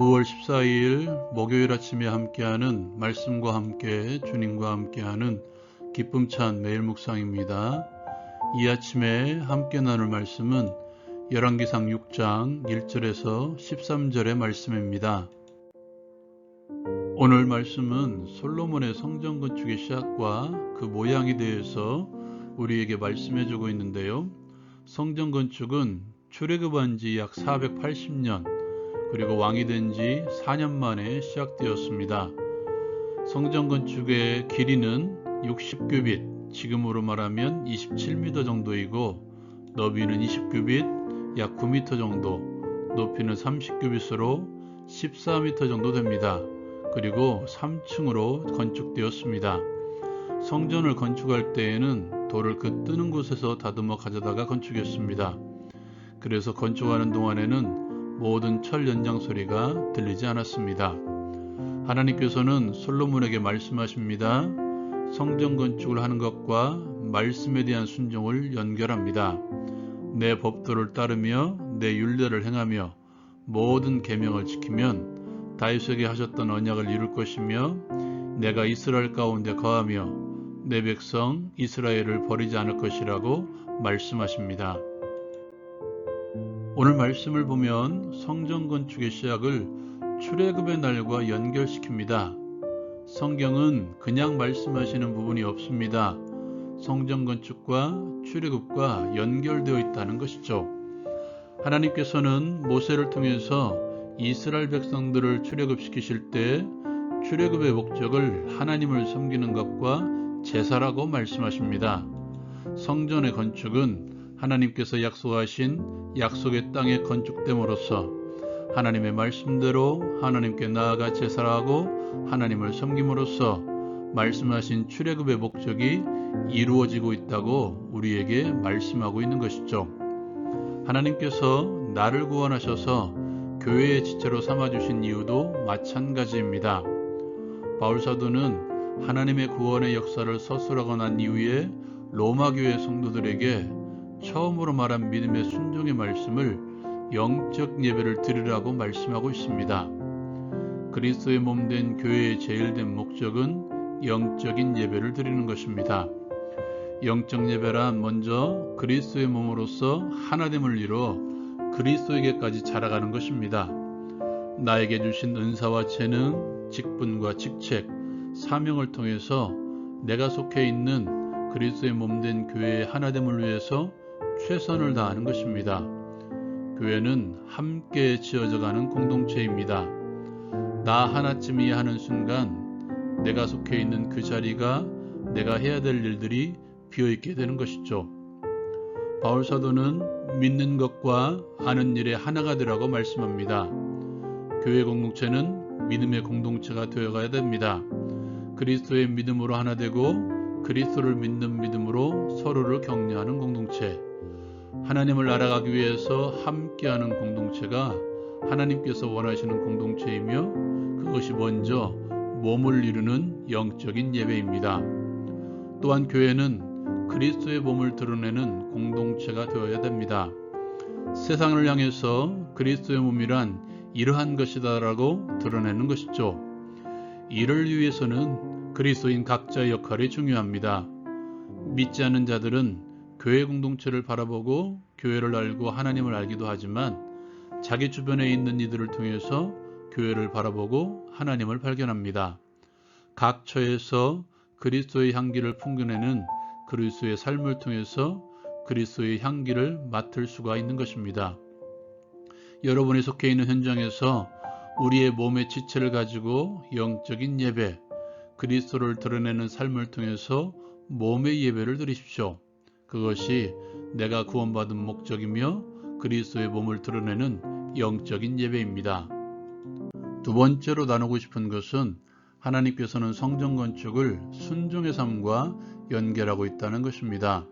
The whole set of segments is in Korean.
9월 14일 목요일 아침에 함께하는 말씀과 함께 주님과 함께하는 기쁨찬 매일 묵상입니다. 이 아침에 함께 나눌 말씀은 열왕기상 6장 1절에서 13절의 말씀입니다. 오늘 말씀은 솔로몬의 성전 건축의 시작과 그 모양에 대해서 우리에게 말씀해주고 있는데요. 성전 건축은 출애굽한 지 약 480년 그리고 왕이 된 지 4년 만에 시작되었습니다. 성전 건축의 길이는 60규빗, 지금으로 말하면 27m 정도이고 너비는 20규빗, 약 9m 정도, 높이는 30규빗으로 14m 정도 됩니다. 그리고 3층으로 건축되었습니다. 성전을 건축할 때에는 돌을 그 뜨는 곳에서 다듬어 가져다가 건축했습니다. 그래서 건축하는 동안에는 모든 철 연장 소리가 들리지 않았습니다. 하나님께서는 솔로몬에게 말씀하십니다. 성전 건축을 하는 것과 말씀에 대한 순종을 연결합니다. 내 법도를 따르며 내 율례를 행하며 모든 계명을 지키면 다윗에게 하셨던 언약을 이룰 것이며 내가 이스라엘 가운데 거하며 내 백성 이스라엘을 버리지 않을 것이라고 말씀하십니다. 오늘 말씀을 보면 성전 건축의 시작을 출애굽의 날과 연결시킵니다. 성경은 그냥 말씀하시는 부분이 없습니다. 성전 건축과 출애굽과 연결되어 있다는 것이죠. 하나님께서는 모세를 통해서 이스라엘 백성들을 출애굽시키실 때 출애굽의 목적을 하나님을 섬기는 것과 제사라고 말씀하십니다. 성전의 건축은 하나님께서 약속하신 약속의 땅에 건축됨으로써 하나님의 말씀대로 하나님께 나아가 제사하고 하나님을 섬김으로써 말씀하신 출애굽의 목적이 이루어지고 있다고 우리에게 말씀하고 있는 것이죠. 하나님께서 나를 구원하셔서 교회의 지체로 삼아주신 이유도 마찬가지입니다. 바울사도는 하나님의 구원의 역사를 서술하고 난 이후에 로마 교회 성도들에게 처음으로 말한 믿음의 순종의 말씀을 영적 예배를 드리라고 말씀하고 있습니다. 그리스도의 몸된 교회의 제일된 목적은 영적인 예배를 드리는 것입니다. 영적 예배란 먼저 그리스도의 몸으로서 하나됨을 이루어 그리스도에게까지 자라가는 것입니다. 나에게 주신 은사와 재능, 직분과 직책, 사명을 통해서 내가 속해 있는 그리스도의 몸된 교회의 하나됨을 위해서 최선을 다하는 것입니다. 교회는 함께 지어져가는 공동체입니다. 나 하나쯤이야 하는 순간 내가 속해 있는 그 자리가 내가 해야 될 일들이 비어있게 되는 것이죠. 바울사도는 믿는 것과 아는 일에 하나가 되라고 말씀합니다. 교회 공동체는 믿음의 공동체가 되어가야 됩니다. 그리스도의 믿음으로 하나 되고 그리스도를 믿는 믿음으로 서로를 격려하는 공동체, 하나님을 알아가기 위해서 함께하는 공동체가 하나님께서 원하시는 공동체이며 그것이 먼저 몸을 이루는 영적인 예배입니다. 또한 교회는 그리스도의 몸을 드러내는 공동체가 되어야 됩니다. 세상을 향해서 그리스도의 몸이란 이러한 것이다라고 드러내는 것이죠. 이를 위해서는 그리스도인 각자의 역할이 중요합니다. 믿지 않는 자들은 교회 공동체를 바라보고 교회를 알고 하나님을 알기도 하지만 자기 주변에 있는 이들을 통해서 교회를 바라보고 하나님을 발견합니다. 각 처에서 그리스도의 향기를 풍겨내는 그리스도의 삶을 통해서 그리스도의 향기를 맡을 수가 있는 것입니다. 여러분이 속해 있는 현장에서 우리의 몸의 지체를 가지고 영적인 예배, 그리스도를 드러내는 삶을 통해서 몸의 예배를 드리십시오. 그것이 내가 구원받은 목적이며 그리스도의 몸을 드러내는 영적인 예배입니다. 두 번째로 나누고 싶은 것은 하나님께서는 성전 건축을 순종의 삶과 연결하고 있다는 것입니다.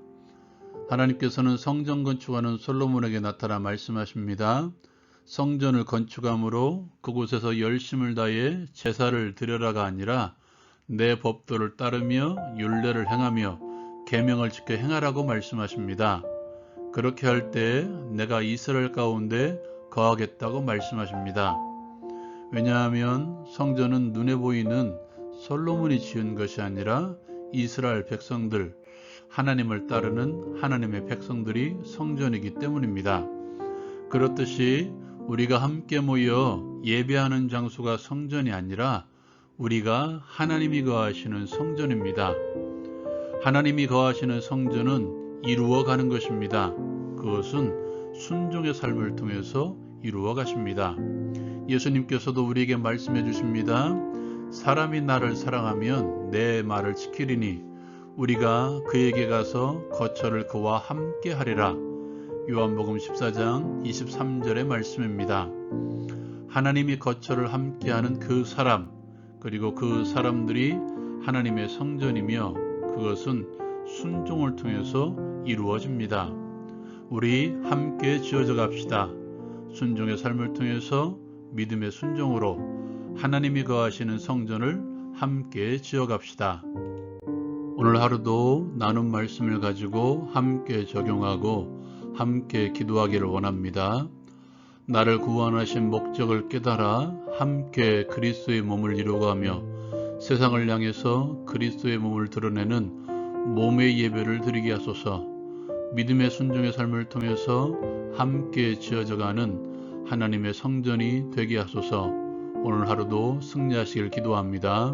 하나님께서는 성전 건축하는 솔로몬에게 나타나 말씀하십니다. 성전을 건축함으로 그곳에서 열심을 다해 제사를 드려라가 아니라 내 법도를 따르며 율례를 행하며 계명을 지켜 행하라고 말씀하십니다. 그렇게 할 때 내가 이스라엘 가운데 거하겠다고 말씀하십니다. 왜냐하면 성전은 눈에 보이는 솔로몬이 지은 것이 아니라 이스라엘 백성들, 하나님을 따르는 하나님의 백성들이 성전이기 때문입니다. 그렇듯이 우리가 함께 모여 예배하는 장소가 성전이 아니라 우리가 하나님이 거하시는 성전입니다. 하나님이 거하시는 성전은 이루어가는 것입니다. 그것은 순종의 삶을 통해서 이루어 가십니다. 예수님께서도 우리에게 말씀해 주십니다. 사람이 나를 사랑하면 내 말을 지키리니 우리가 그에게 가서 거처를 그와 함께 하리라. 요한복음 14장 23절의 말씀입니다. 하나님이 거처를 함께하는 그 사람, 그리고 그 사람들이 하나님의 성전이며 그것은 순종을 통해서 이루어집니다. 우리 함께 지어져 갑시다. 순종의 삶을 통해서 믿음의 순종으로 하나님이 거하시는 성전을 함께 지어갑시다. 오늘 하루도 나눈 말씀을 가지고 함께 적용하고 함께 기도하기를 원합니다. 나를 구원하신 목적을 깨달아 함께 그리스도의 몸을 이루어가며 세상을 향해서 그리스도의 몸을 드러내는 몸의 예배를 드리게 하소서. 믿음의 순종의 삶을 통해서 함께 지어져가는 하나님의 성전이 되게 하소서. 오늘 하루도 승리하시길 기도합니다.